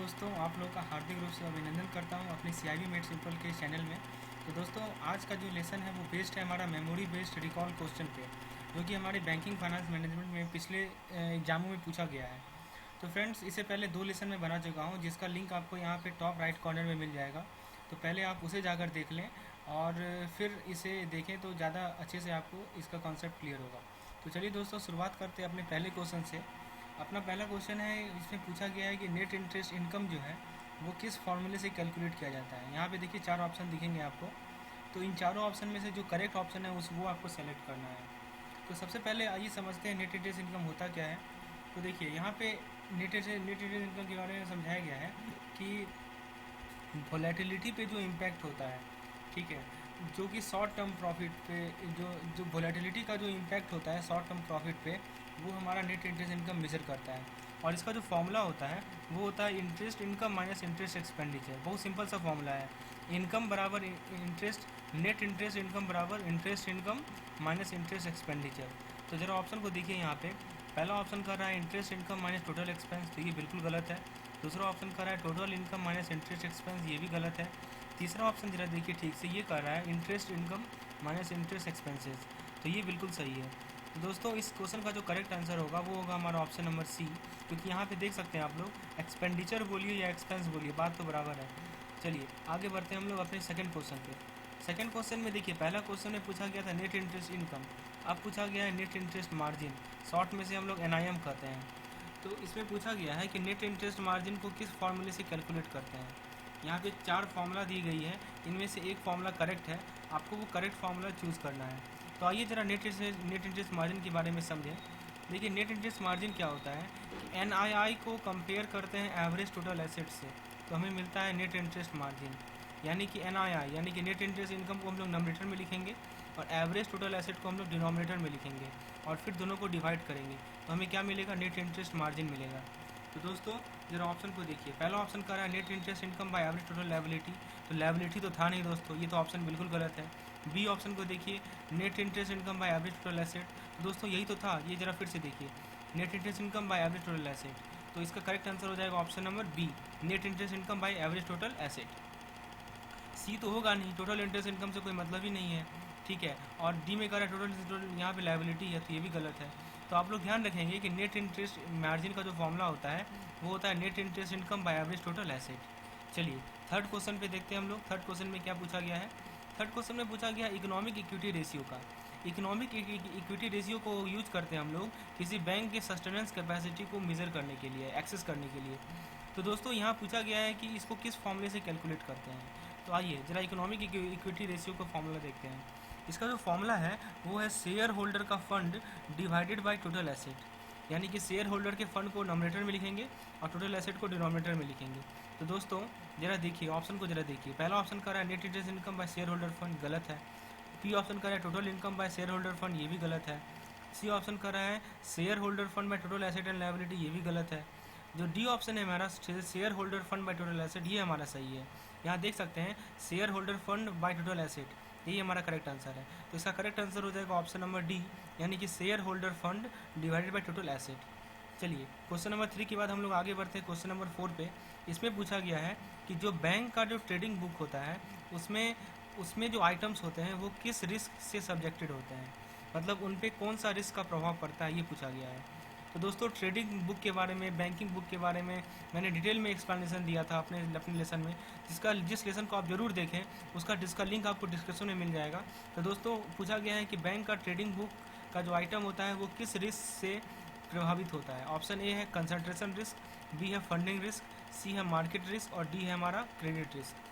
दोस्तों, आप लोगों का हार्दिक रूप से अभिनंदन करता हूं अपनी सीआईबी मेट सिंपल के चैनल में। तो दोस्तों, आज का जो लेसन है वो बेस्ड है हमारा मेमोरी बेस्ड रिकॉल क्वेश्चन पे, जो कि हमारे बैंकिंग फाइनेंस मैनेजमेंट में पिछले एग्जामों में पूछा गया है। तो फ्रेंड्स, इससे पहले 2 लेसन में बना चुका हूं, जिसका लिंक आपको यहाँ पे टॉप राइट कॉर्नर में मिल जाएगा। तो पहले आप उसे जाकर देख लें और फिर इसे देखें तो ज़्यादा अच्छे से आपको इसका कॉन्सेप्ट क्लियर होगा। तो चलिए दोस्तों, शुरुआत करते हैं अपने पहले क्वेश्चन से। अपना पहला क्वेश्चन है, इसमें पूछा गया है कि नेट इंटरेस्ट इनकम जो है वो किस फॉर्मूले से कैलकुलेट किया जाता है। यहाँ पे देखिए 4 ऑप्शन दिखेंगे आपको। तो इन चारों ऑप्शन में से जो करेक्ट ऑप्शन है उस वो आपको सेलेक्ट करना है। तो सबसे पहले आइए समझते हैं नेट इंटरेस्ट इनकम होता क्या है। तो देखिए यहाँ पे नेट इंटरेस्ट इनकम के बारे में समझाया गया है कि वोलेटिलिटी पे जो इम्पैक्ट होता है, ठीक है, जो कि शॉर्ट टर्म प्रॉफिट पे जो जो वोलेटिलिटी का जो इम्पैक्ट होता है शॉर्ट टर्म प्रॉफिट पे, वो हमारा नेट इंटरेस्ट इनकम मेजर करता है। और इसका जो फॉर्मूला होता है वो होता है interest income minus interest expenditure. बहुत सिंपल सा फॉर्मूला है। इनकम बराबर इंटरेस्ट, नेट इंटरेस्ट इनकम बराबर interest income minus interest expenditure. तो जरा ऑप्शन को देखिए यहाँ पे। पहला ऑप्शन कर रहा है interest income minus total expense, तो ये बिल्कुल गलत है। दूसरा ऑप्शन कर रहा है total income minus interest expense, ये भी गलत है। तीसरा ऑप्शन जरा देखिए ठीक से, ये कर रहा है interest income minus interest expenses, तो ये बिल्कुल सही है। तो दोस्तों, इस क्वेश्चन का जो करेक्ट आंसर होगा वो होगा हमारा ऑप्शन नंबर सी, क्योंकि यहाँ पे देख सकते हैं आप लोग एक्सपेंडिचर बोलिए या एक्सपेंस बोलिए, बात तो बराबर है। चलिए आगे बढ़ते हैं हम लोग अपने सेकंड क्वेश्चन पे। सेकंड क्वेश्चन में देखिए, पहला क्वेश्चन में पूछा गया था नेट इंटरेस्ट इनकम, अब पूछा गया है नेट इंटरेस्ट मार्जिन, शॉर्ट में से हम लोग एनआईएम कहते हैं। तो इसमें पूछा गया है कि नेट इंटरेस्ट मार्जिन को किस फॉर्मूले से कैलकुलेट करते हैं। यहाँ पे 4 फार्मूला दी गई है, इनमें से एक फार्मूला करेक्ट है, आपको वो करेक्ट फार्मूला चूज़ करना है। तो आइए ज़रा नेट इंटरेस्ट मार्जिन के बारे में समझें। देखिए नेट इंटरेस्ट मार्जिन क्या होता है कि एनआईआई को कंपेयर करते हैं एवरेज टोटल एसेट से, तो हमें मिलता है नेट इंटरेस्ट मार्जिन। यानी कि एनआईआई यानी कि नेट इंटरेस्ट इनकम को हम लोग नॉमिनेटर में लिखेंगे और एवरेज टोटल एसेट को हम लोग डिनोमिनेटर में लिखेंगे और फिर दोनों को डिवाइड करेंगे, तो हमें क्या मिलेगा, नेट इंटरेस्ट मार्जिन मिलेगा। तो दोस्तों जरा ऑप्शन को देखिए। पहला ऑप्शन कर रहा है net interest income by average total liability, तो लायबिलिटी तो था नहीं दोस्तों, ये तो ऑप्शन बिल्कुल गलत है। बी ऑप्शन को देखिए, net interest income by average total asset, तो दोस्तों यही तो था, ये जरा फिर से देखिए, net interest income by average total asset, तो इसका करेक्ट आंसर हो जाएगा option number B, net interest income by average total asset. C तो होगा नहीं, टोटल इंटरेस्ट इनकम से कोई मतलब ही नहीं है, ठीक है। और डी में कह रहा है टोटल यहाँ पे लायबिलिटी है, तो ये भी गलत है। तो आप लोग ध्यान रखेंगे कि नेट इंटरेस्ट मार्जिन का जो फॉर्मूला होता है वो होता है net interest income by average total asset. चलिए थर्ड क्वेश्चन पे देखते हैं हम लोग। थर्ड क्वेश्चन में क्या पूछा गया है। थर्ड क्वेश्चन में पूछा गया इकोनॉमिक इक्विटी रेशियो का। इकोनॉमिक इक्विटी रेशियो को यूज करते हैं हम लोग किसी बैंक के सस्टेनेंस कैपेसिटी को मेज़र करने के लिए, एक्सेस करने के लिए। तो दोस्तों यहाँ पूछा गया है कि इसको किस फॉर्मूले से कैलकुलेट करते हैं। तो आइए ज़रा इकोनॉमिक इक्विटी रेशियो का फॉर्मूला देखते हैं। इसका जो फॉर्मूला है वो है शेयर होल्डर का fund divided by total asset, यानी कि शेयर होल्डर के फंड को नॉमिनेटर में लिखेंगे और टोटल एसेट को डिनोमिनेटर में लिखेंगे। तो दोस्तों जरा देखिए ऑप्शन को, जरा देखिए। पहला ऑप्शन कर रहा है net interest income bye share holder fund, गलत है। बी ऑप्शन कर रहा है total income by share holder fund, ये भी गलत है। सी ऑप्शन कर रहा है share holder fund by total asset and liability, ये भी गलत है। जो डी ऑप्शन है हमारा share holder fund by total asset, ये हमारा सही है। यहाँ देख सकते हैं share holder fund by total asset, यही हमारा करेक्ट आंसर है। तो इसका करेक्ट आंसर हो जाएगा ऑप्शन नंबर डी, यानी कि share holder fund divided by total asset. चलिए क्वेश्चन नंबर 3 के बाद हम लोग आगे बढ़ते हैं क्वेश्चन नंबर 4 पे। इसमें पूछा गया है कि जो बैंक का जो ट्रेडिंग बुक होता है उसमें उसमें जो आइटम्स होते हैं वो किस रिस्क से सब्जेक्टेड होते हैं, मतलब उन पर कौन सा रिस्क का प्रभाव पड़ता है, ये पूछा गया है। तो दोस्तों ट्रेडिंग बुक के बारे में, बैंकिंग बुक के बारे में मैंने डिटेल में एक्सप्लेनेशन दिया था अपने लेसन में, जिस लेसन को आप जरूर देखें जिसका लिंक आपको डिस्क्रिप्शन में मिल जाएगा। तो दोस्तों पूछा गया है कि बैंक का ट्रेडिंग बुक का जो आइटम होता है वो किस रिस्क से प्रभावित होता है। ऑप्शन ए है कंसंट्रेशन रिस्क, बी है फंडिंग रिस्क, सी है मार्केट रिस्क और डी है हमारा क्रेडिट रिस्क।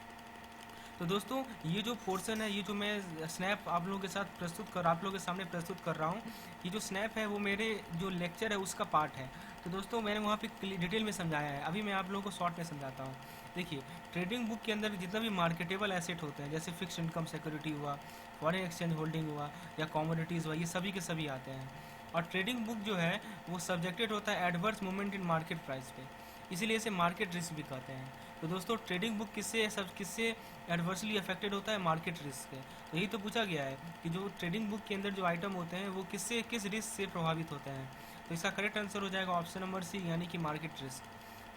तो दोस्तों ये जो पोर्शन है, ये जो मैं स्नैप आप लोगों के सामने प्रस्तुत कर रहा हूँ, ये जो स्नैप है वो मेरे जो लेक्चर है उसका पार्ट है। तो दोस्तों मैंने वहाँ पे डिटेल में समझाया है, अभी मैं आप लोगों को शॉर्ट में समझाता हूँ। देखिए ट्रेडिंग बुक के अंदर जितना भी मार्केटेबल एसेट होते हैं, जैसे फिक्स इनकम सिक्योरिटी हुआ, फॉरेन एक्सचेंज होल्डिंग हुआ या कमोडिटीज़ हुआ, ये सभी के सभी आते हैं। और ट्रेडिंग बुक जो है वो सब्जेक्टेड होता है adverse movement in market price पे, इसीलिए इसे मार्केट रिस्क भी कहते हैं। तो दोस्तों ट्रेडिंग बुक किससे एडवर्सली अफेक्टेड होता है, मार्केट रिस्क से। तो यही तो पूछा गया है कि जो ट्रेडिंग बुक के अंदर जो आइटम होते हैं वो किस रिस्क से प्रभावित होते हैं। तो इसका करेक्ट आंसर हो जाएगा ऑप्शन नंबर सी, यानी कि मार्केट रिस्क।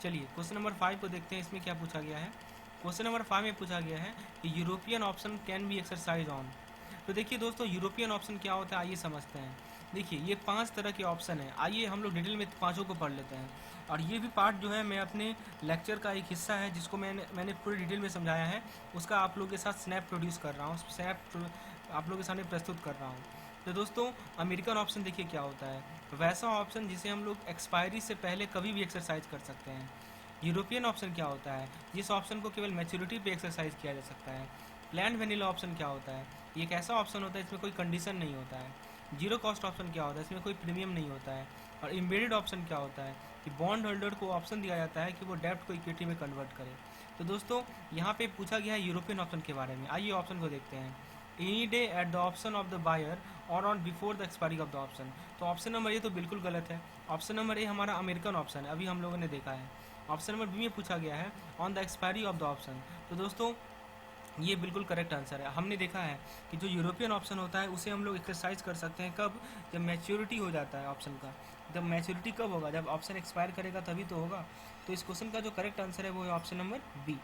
चलिए क्वेश्चन नंबर 5 को देखते हैं, इसमें क्या पूछा गया है। क्वेश्चन नंबर 5 में पूछा गया है कि European option can be exercise on. तो देखिए दोस्तों, यूरोपियन ऑप्शन क्या होता है आइए समझते हैं। देखिए ये 5 तरह के ऑप्शन है, आइए हम लोग डिटेल में पाँचों को पढ़ लेते हैं। और ये भी पार्ट जो है मैं अपने लेक्चर का एक हिस्सा है जिसको मैंने पूरी डिटेल में समझाया है, उसका आप लोगों के साथ स्नैप प्रोड्यूस कर रहा हूँ, स्नैप आप लोगों के सामने प्रस्तुत कर रहा हूँ। तो दोस्तों अमेरिकन ऑप्शन देखिए क्या होता है, वैसा ऑप्शन जिसे हम लोग एक्सपायरी से पहले कभी भी एक्सरसाइज कर सकते हैं। यूरोपियन ऑप्शन क्या होता है, जिस ऑप्शन को केवल मैच्योरिटी पे एक्सरसाइज किया जा सकता है। प्लान्ड वेनिला ऑप्शन क्या होता है, ये एक ऐसा ऑप्शन होता है इसमें कोई कंडीशन नहीं होता है। जीरो कॉस्ट ऑप्शन क्या होता है, इसमें कोई प्रीमियम नहीं होता है। और एम्बेडेड ऑप्शन क्या होता है कि बॉन्ड होल्डर को ऑप्शन दिया जाता है कि वो डेब्ट को इक्विटी में कन्वर्ट करे। तो दोस्तों यहाँ पे पूछा गया है यूरोपियन ऑप्शन के बारे में, आइए ऑप्शन को देखते हैं। Any day at the option of the buyer और on before the expiry of the option. तो ऑप्शन नंबर ए तो बिल्कुल गलत है। ऑप्शन नंबर ए हमारा अमेरिकन ऑप्शन है, अभी हम लोगों ने देखा है। ऑप्शन नंबर बी में पूछा गया है on the expiry of the option. तो दोस्तों ये बिल्कुल करेक्ट आंसर है। हमने देखा है कि जो यूरोपियन ऑप्शन होता है उसे हम लोग एक्सरसाइज कर सकते हैं कब, जब मैच्योरिटी हो जाता है ऑप्शन का। जब मैच्योरिटी कब होगा, जब ऑप्शन एक्सपायर करेगा तभी तो होगा। तो इस क्वेश्चन का जो करेक्ट आंसर है वो है ऑप्शन नंबर बी।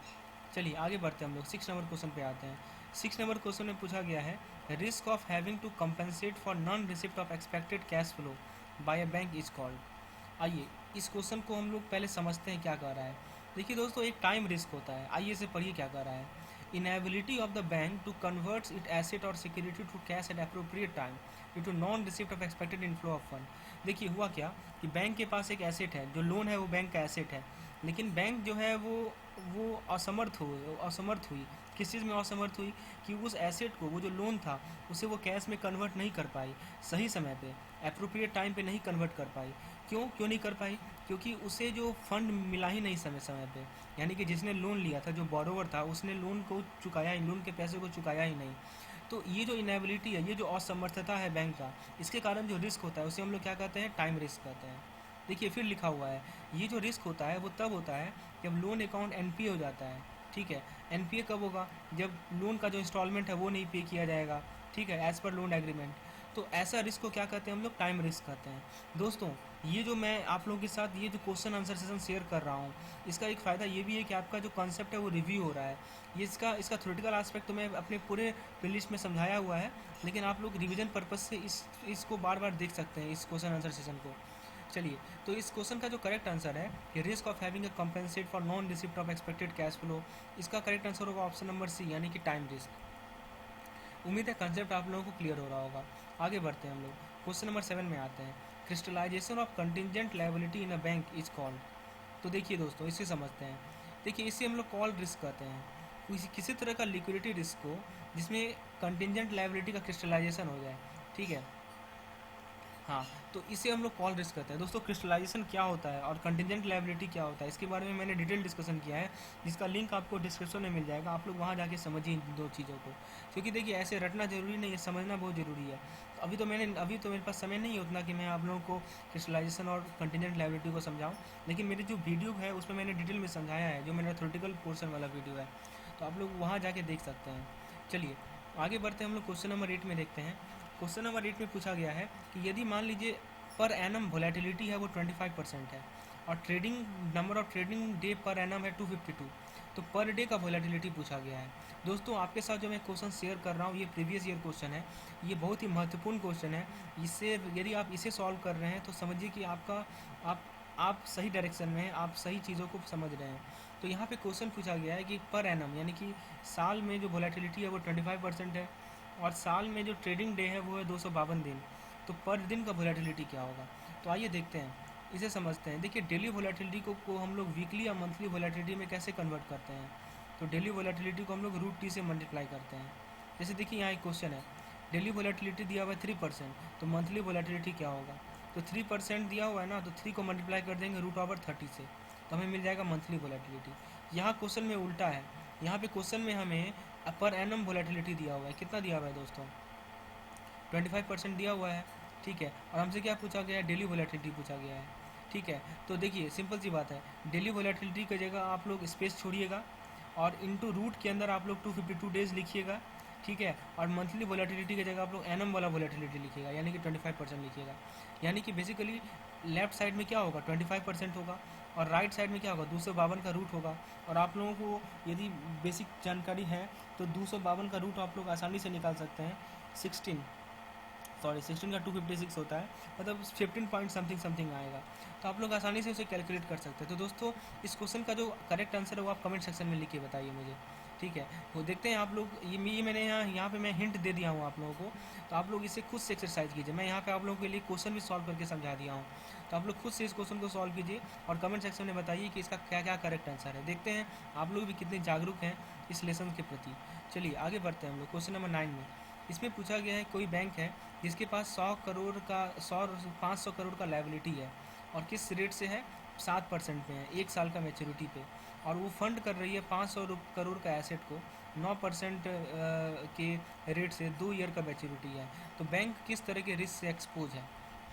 चलिए आगे बढ़ते हैं हम लोग 6 नंबर क्वेश्चन पे आते हैं। 6 नंबर क्वेश्चन में पूछा गया है risk of having to compensate for non receipt of expected cash flow by a bank is called. आइए इस क्वेश्चन को हम लोग पहले समझते हैं क्या कह रहा है। देखिए दोस्तों एक टाइम रिस्क होता है, आइए इसे पढ़िए क्या कह रहा है। Inability of the bank to converts it asset और security to cash at appropriate time due to non receipt of expected inflow of fund. देखिए हुआ क्या कि बैंक के पास एक एसेट है, जो लोन है वो बैंक का एसेट है, लेकिन बैंक जो है वो असमर्थ हुई। किस चीज़ में असमर्थ हुई कि उस एसेट को, वो जो लोन था उसे वो कैश में कन्वर्ट नहीं कर पाई सही समय पे, अप्रोप्रिएट टाइम पे नहीं कन्वर्ट कर पाई। क्यों नहीं कर पाई, क्योंकि उसे जो फंड मिला ही नहीं समय समय पे। यानी कि जिसने लोन लिया था, जो बोरोवर था, उसने लोन को चुकाया ही, लोन के पैसे को चुकाया ही नहीं। तो ये जो इनेबिलिटी है, ये जो असमर्थता है बैंक का, इसके कारण जो रिस्क होता है उसे हम लोग क्या कहते हैं, टाइम रिस्क कहते हैं। देखिए फिर लिखा हुआ है, ये जो रिस्क होता है वो तब होता है जब लोन अकाउंट एनपीए हो जाता है। ठीक है, एनपीए कब होगा, जब लोन का जो इंस्टॉलमेंट है वो नहीं पे किया जाएगा। ठीक है, एज़ पर लोन एग्रीमेंट। तो ऐसा रिस्क को क्या कहते हैं हम लोग, टाइम रिस्क कहते हैं। दोस्तों ये जो मैं आप लोगों के साथ ये जो क्वेश्चन आंसर सेशन शेयर कर रहा हूँ, इसका एक फ़ायदा ये भी है कि आपका जो कॉन्सेप्ट है वो रिव्यू हो रहा है। ये इसका थ्योरेटिकल एस्पेक्ट तो मैं अपने पूरे प्लेलिस्ट में समझाया हुआ है, लेकिन आप लोग रिवीजन पर्पज़ से इसको बार बार देख सकते हैं, इस क्वेश्चन आंसर सेशन को। चलिए तो इस क्वेश्चन का जो करेक्ट आंसर है कि risk of having a compensate for non receipt of expected cash flow, इसका करेक्ट आंसर होगा ऑप्शन नंबर सी, यानी कि टाइम रिस्क। उम्मीद है कंसेप्ट आप लोगों को क्लियर हो रहा होगा। आगे बढ़ते हैं हम लोग, क्वेश्चन नंबर 7 में आते हैं। Crystallisation of contingent liability in a bank is called. तो देखिए दोस्तों इसे समझते हैं। देखिए इसे हम लोग कॉल रिस्क कहते हैं, किसी तरह का लिक्विडिटी रिस्क को जिसमें कंटिजेंट लायबिलिटी का क्रिस्टलाइजेशन हो जाए। ठीक है, हाँ, तो इसे हम लोग कॉल रिस्क कहते हैं। दोस्तों क्रिस्टलाइजेशन क्या होता है और कंटिजेंट लायबिलिटी क्या होता है, इसके बारे में मैंने डिटेल डिस्कशन किया है, जिसका लिंक आपको डिस्क्रिप्शन में मिल जाएगा। आप लोग वहाँ जाके समझिए इन दो चीज़ों को, क्योंकि देखिए ऐसे रटना जरूरी नहीं है, समझना बहुत ज़रूरी है। तो अभी तो मेरे पास समय नहीं है उतना कि मैं आप लोगों को क्रिस्टलाइजेशन और कंटिजेंट लायबिलिटी को समझाऊँ, लेकिन मेरी जो वीडियो है उसमें मैंने डिटेल में समझाया है, जो मेरा थ्योरेटिकल पोर्शन वाला वीडियो है, तो आप लोग वहाँ जाके देख सकते हैं। चलिए आगे बढ़ते हैं हम लोग, क्वेश्चन नंबर 8 में देखते हैं। क्वेश्चन नंबर 8 में पूछा गया है कि यदि मान लीजिए पर एनम वोलेटिलिटी है वो 25% है और trading number of trading day per annum है 252, तो पर डे का वोलेटिलिटी पूछा गया है। दोस्तों आपके साथ जो मैं क्वेश्चन शेयर कर रहा हूँ ये प्रीवियस ईयर क्वेश्चन है, ये बहुत ही महत्वपूर्ण क्वेश्चन है। इससे यदि आप इसे सॉल्व कर रहे हैं तो समझिए कि आप सही डायरेक्शन में हैं, आप सही चीज़ों को समझ रहे हैं। तो यहाँ पे क्वेश्चन पूछा गया है कि पर एनम यानी कि साल में जो वोलेटिलिटी है वो 25% है और साल में जो ट्रेडिंग डे है वो है 252 दिन, तो पर दिन का वोलेटिलिटी क्या होगा। तो आइए देखते हैं, इसे समझते हैं। देखिए डेली वोलेटिलिटी को हम लोग वीकली या मंथली वोलेटिलिटी में कैसे कन्वर्ट करते हैं। तो डेली वोलेटिलिटी को हम लोग √T से मल्टीप्लाई करते हैं। जैसे देखिए यहाँ एक क्वेश्चन है, डेली वोलेटिलिटी दिया हुआ है 3%, तो मंथली वोलेटिलिटी क्या होगा। तो 3% दिया हुआ है ना, तो 3 को मल्टीप्लाई कर देंगे √30 से, तो हमें मिल जाएगा मंथली वोलेटिलिटी। यहाँ क्वेश्चन में उल्टा है, यहाँ पे क्वेश्चन में हमें पर एनम वोलेटिलिटी दिया हुआ है। कितना दिया हुआ है दोस्तों, 25% दिया हुआ है। ठीक है, और हमसे क्या पूछा गया है, डेली वोलेटिलिटी पूछा गया है। ठीक है, तो देखिए सिंपल सी बात है, डेली वोलेटिलिटी की जगह आप लोग स्पेस छोड़िएगा और इनटू रूट के अंदर आप लोग 252 डेज लिखिएगा। ठीक है, और मंथली वोलेटिलिटी की जगह आप लोग एनम वाला वोलेटिलिटी लिखिएगा, यानी कि 25% लिखिएगा। यानी कि बेसिकली लेफ्ट साइड में क्या होगा, 25% होगा और राइट साइड में क्या होगा, 252 का रूट होगा। और आप लोगों को यदि बेसिक जानकारी है तो 252 का रूट आप लोग आसानी से निकाल सकते हैं। 16 का 256 होता है, मतलब 15 पॉइंट समथिंग समथिंग आएगा, तो आप लोग आसानी से उसे कैलकुलेट कर सकते हैं। तो दोस्तों इस क्वेश्चन का जो करेक्ट आंसर है वो आप कमेंट सेक्शन में लिख के बताइए मुझे, ठीक है। वो देखते हैं आप लोग, ये मैंने यहाँ पे मैं हिंट दे दिया हूँ आप लोगों को, तो आप लोग इसे खुद से एक्सरसाइज कीजिए। मैं यहाँ पे आप लोगों के लिए क्वेश्चन भी सॉल्व करके समझा दिया हूँ, तो आप लोग खुद से इस क्वेश्चन को सॉल्व कीजिए और कमेंट सेक्शन में बताइए कि इसका क्या क्या करेक्ट आंसर है। देखते हैं आप लोग भी कितने जागरूक हैं इस लेसन के प्रति। चलिए आगे बढ़ते हैं हम लोग क्वेश्चन नंबर 9 में। इसमें पूछा गया है कोई बैंक है जिसके पास 500 करोड़ का लायबिलिटी है और किस रेट से है, 7% पे है, 1 साल का मैच्योरिटी पे, और वो फंड कर रही है 500 करोड़ का एसेट को 9% के रेट से, 2 ईयर का मैच्योरिटी है। तो बैंक किस तरह के रिस्क से एक्सपोज है,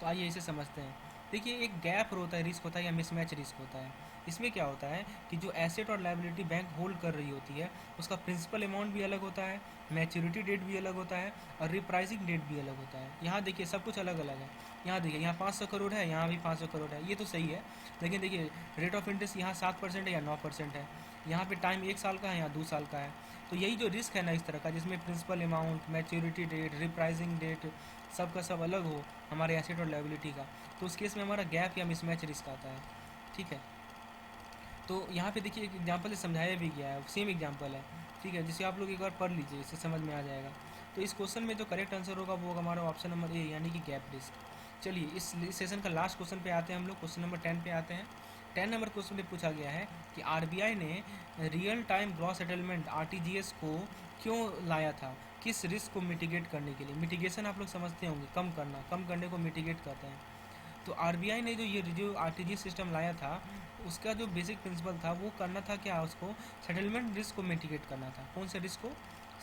तो आइए इसे समझते हैं। देखिए एक गैप होता है, रिस्क होता है या मिसमैच रिस्क होता है। इसमें क्या होता है कि जो एसेट और लायबिलिटी बैंक होल्ड कर रही होती है उसका प्रिंसिपल अमाउंट भी अलग होता है, मैच्योरिटी डेट भी अलग होता है और रिप्राइसिंग डेट भी अलग होता है। यहाँ देखिए सब कुछ अलग अलग है। यहाँ देखिए यहाँ 500 करोड़ है, यहाँ भी 500 करोड़ है, ये तो सही है। लेकिन देखिए रेट ऑफ इंटरेस्ट यहाँ 7% है या 9% है, यहाँ पे टाइम 1 साल का है, यहाँ 2 साल का है। तो यही जो रिस्क है ना इस तरह का, जिसमें principal amount, maturity date, repricing date सब का सब अलग हो हमारे एसेट और लायबिलिटी का, तो उस केस में हमारा गैप या मिसमैच रिस्क आता है, ठीक है। तो यहाँ पे देखिए एक एग्जांपल से समझाया भी गया है, सेम एग्जांपल है, ठीक है, जिसे आप लोग एक बार पढ़ लीजिए, इससे समझ में आ जाएगा। तो इस क्वेश्चन में जो करेक्ट आंसर होगा वो हमारा ऑप्शन नंबर ए यानी कि गैप रिस्क। चलिए इस सेशन का लास्ट क्वेश्चन पे आते हैं हम लोग, क्वेश्चन नंबर 10 पे आते हैं। 10 नंबर क्वेश्चन में पूछा गया है कि आरबीआई ने real time gross settlement RTGS को क्यों लाया था, किस रिस्क को मिटिगेट करने के लिए। मिटिगेशन आप लोग समझते होंगे, कम करना, कम करने को मिटिगेट कहते हैं। तो आरबीआई ने जो आरटीजीएस सिस्टम लाया था उसका जो बेसिक प्रिंसिपल था वो करना था क्या, उसको सेटलमेंट रिस्क को मिटिगेट करना था। कौन से रिस्क को,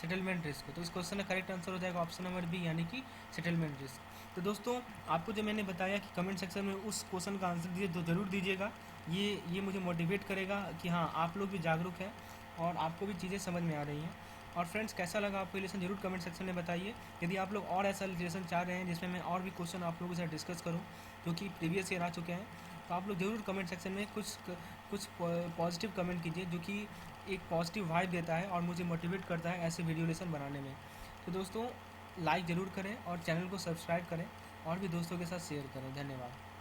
सेटलमेंट रिस्क को। तो इस क्वेश्चन का करेक्ट आंसर हो जाएगा ऑप्शन नंबर बी यानी कि सेटलमेंट रिस्क। तो दोस्तों आपको जो मैंने बताया कि कमेंट सेक्शन में उस क्वेश्चन का आंसर दीजिए तो ज़रूर दीजिएगा, ये मुझे मोटिवेट करेगा कि हाँ आप लोग भी जागरूक हैं और आपको भी चीज़ें समझ में आ रही हैं। और फ्रेंड्स कैसा लगा आपको लेसन जरूर कमेंट सेक्शन में बताइए। यदि आप लोग और ऐसा लेसन चाह रहे हैं जिसमें मैं और भी क्वेश्चन आप लोगों के साथ डिस्कस करूं जो कि प्रीवियस ईयर आ चुके हैं, तो आप लोग ज़रूर कमेंट सेक्शन में कुछ पॉजिटिव कमेंट कीजिए जो कि एक पॉजिटिव वाइब देता है और मुझे मोटिवेट करता है ऐसे वीडियो लेसन बनाने में। तो दोस्तों लाइक ज़रूर करें और चैनल को सब्सक्राइब करें और भी दोस्तों के साथ शेयर करें। धन्यवाद।